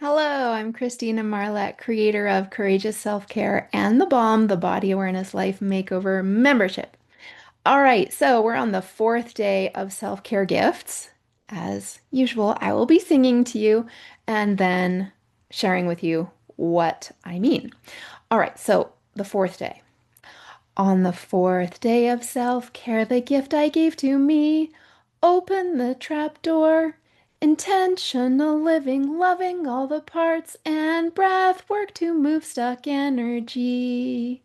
Hello, I'm Christina Marlette, creator of Courageous Self-Care and The Balm, the Body Awareness Life Makeover membership. All right, so we're on the fourth day of self-care gifts. As usual, I will be singing to you and then sharing with you what I mean. All right, so the fourth day. On the fourth day of self-care, the gift I gave to me, open the trap door. Intentional living, loving all the parts and breath work to move stuck energy.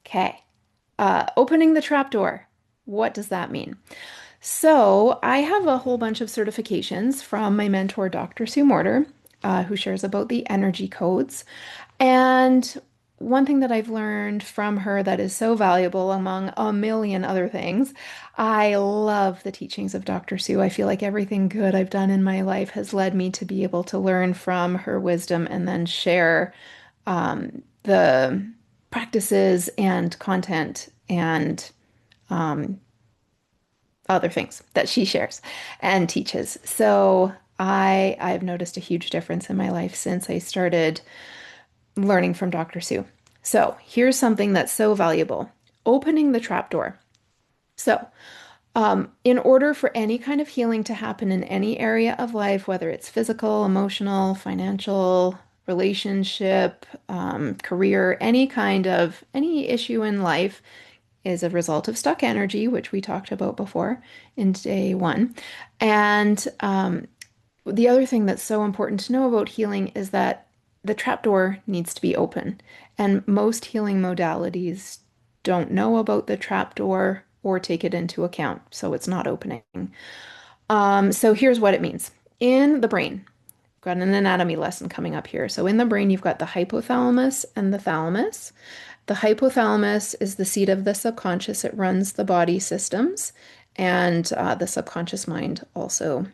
Okay. Opening the trap door. What does that mean? So, I have a whole bunch of certifications from my mentor, Dr. Sue Morter, who shares about the energy codes. And one thing that I've learned from her that is so valuable, among a million other things, I love the teachings of Dr. Sue. I feel like everything good I've done in my life has led me to be able to learn from her wisdom and then share the practices and content and um, other things that she shares and teaches. So I've noticed a huge difference in my life since I started learning from Dr. Sue. So here's something that's so valuable. Opening the trapdoor. So, in order for any kind of healing to happen in any area of life, whether it's physical, emotional, financial, relationship, career, any issue in life is a result of stuck energy, which we talked about before in day one. And the other thing that's so important to know about healing is that the trapdoor needs to be open. And most healing modalities don't know about the trapdoor or take it into account, so it's not opening. So here's what it means. In the brain, I've got an anatomy lesson coming up here. So in the brain, you've got the hypothalamus and the thalamus. The hypothalamus is the seat of the subconscious. It runs the body systems, and the subconscious mind also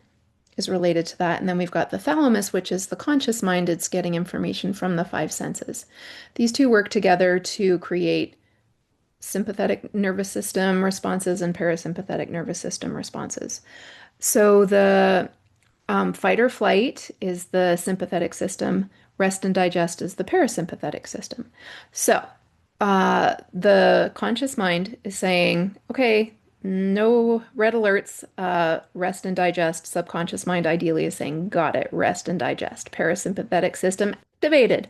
is related to that. And then we've got the thalamus, which is the conscious mind. It's getting information from the five senses. These two work together to create sympathetic nervous system responses and parasympathetic nervous system responses. So the fight or flight is the sympathetic system, rest and digest is the parasympathetic system. So the conscious mind is saying, okay, no red alerts, rest and digest. Subconscious mind ideally is saying, got it, rest and digest. Parasympathetic system activated.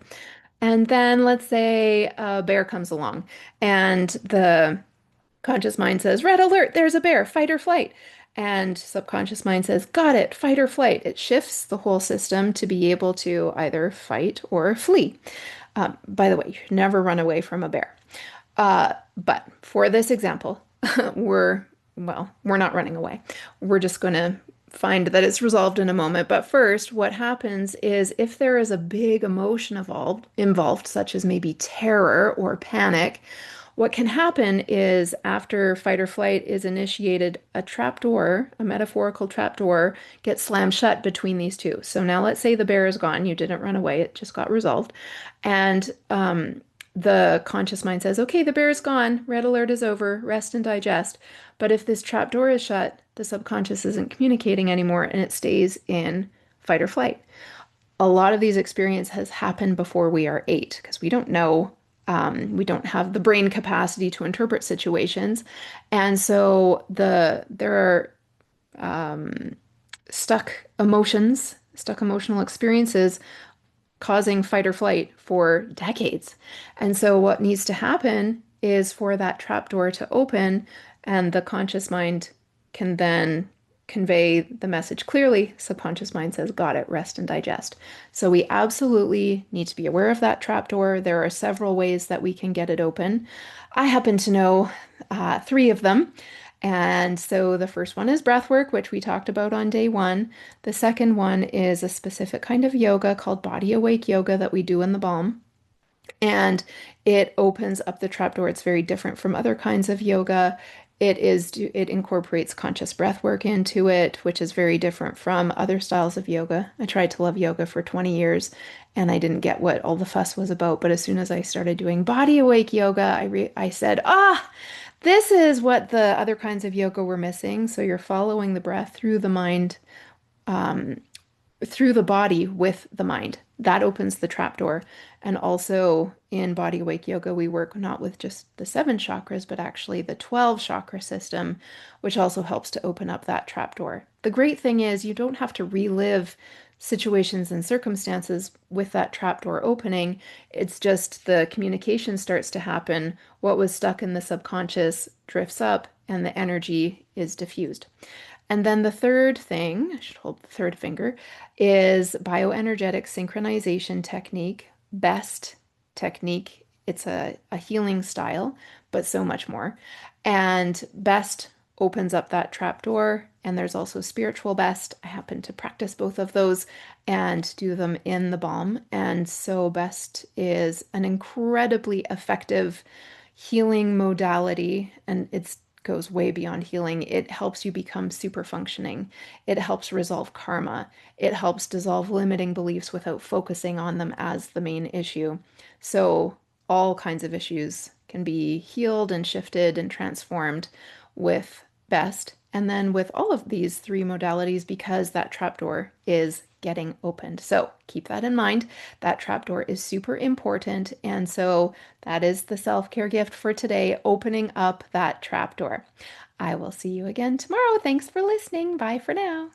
And then let's say a bear comes along and the conscious mind says, red alert, there's a bear, fight or flight. And subconscious mind says, got it, fight or flight. It shifts the whole system to be able to either fight or flee. By the way, you should never run away from a bear. But for this example, we're, we're not running away. We're just going to find that it's resolved in a moment. But first, what happens is if there is a big emotion involved, such as maybe terror or panic, what can happen is after fight or flight is initiated, a trapdoor, a metaphorical trapdoor, gets slammed shut between these two. So now let's say the bear is gone. You didn't run away. It just got resolved. And the conscious mind says, okay, the bear is gone. Red alert is over. Rest and digest. But if this trapdoor is shut, the subconscious isn't communicating anymore and it stays in fight or flight. A lot of these experiences happen before we are eight because we don't know, we don't have the brain capacity to interpret situations. And so there are stuck emotions, stuck emotional experiences causing fight or flight for decades. And so what needs to happen is for that trapdoor to open and the conscious mind can then convey the message clearly. Subconscious mind says, got it, rest and digest. So we absolutely need to be aware of that trapdoor. There are several ways that we can get it open. I happen to know three of them. And so the first one is breath work, which we talked about on day one. The second one is a specific kind of yoga called body awake yoga that we do in the Balm. And it opens up the trapdoor. It's very different from other kinds of yoga. It incorporates conscious breath work into it, which is very different from other styles of yoga. I tried to love yoga for 20 years and I didn't get what all the fuss was about. But as soon as I started doing body awake yoga, I said, this is what the other kinds of yoga were missing. So you're following the breath through the mind, through the body with the mind. That opens the trapdoor. And also in Body Awake Yoga, we work not with just the seven chakras, but actually the 12 chakra system, which also helps to open up that trapdoor. The great thing is you don't have to relive situations and circumstances with that trapdoor opening. It's just the communication starts to happen. What was stuck in the subconscious drifts up and the energy is diffused. And then the third thing, I should hold the third finger, is bioenergetic synchronization technique, BEST technique. It's a healing style, but so much more. And BEST opens up that trap door. And there's also spiritual BEST. I happen to practice both of those and do them in the balm. And so BEST is an incredibly effective healing modality, and it goes way beyond healing. It helps you become super functioning. It helps resolve karma. It helps dissolve limiting beliefs without focusing on them as the main issue. So all kinds of issues can be healed and shifted and transformed with BEST. And then with all of these three modalities, because that trapdoor is getting opened. So keep that in mind. That trapdoor is super important. And so that is the self-care gift for today, opening up that trapdoor. I will see you again tomorrow. Thanks for listening. Bye for now.